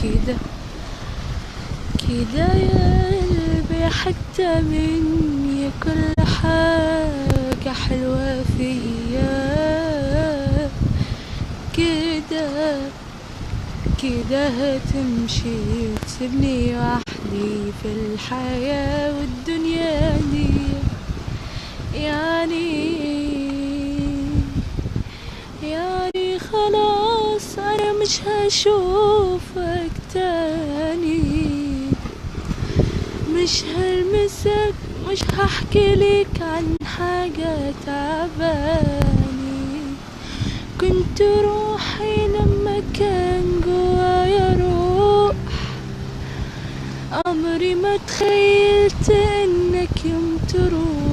كده كده يا قلبي، حتى مني كل حاجة حلوة فيا كده كده هتمشي وتسيبني وحدي في الحياة والدنيا دي. يعني خلاص أنا مش هشوفك تاني، مش هلمسك، مش هحكي لك عن حاجة تعباني. كنت روحي لما كان جوايا روح، عمري ما تخيلت انك يوم تروح.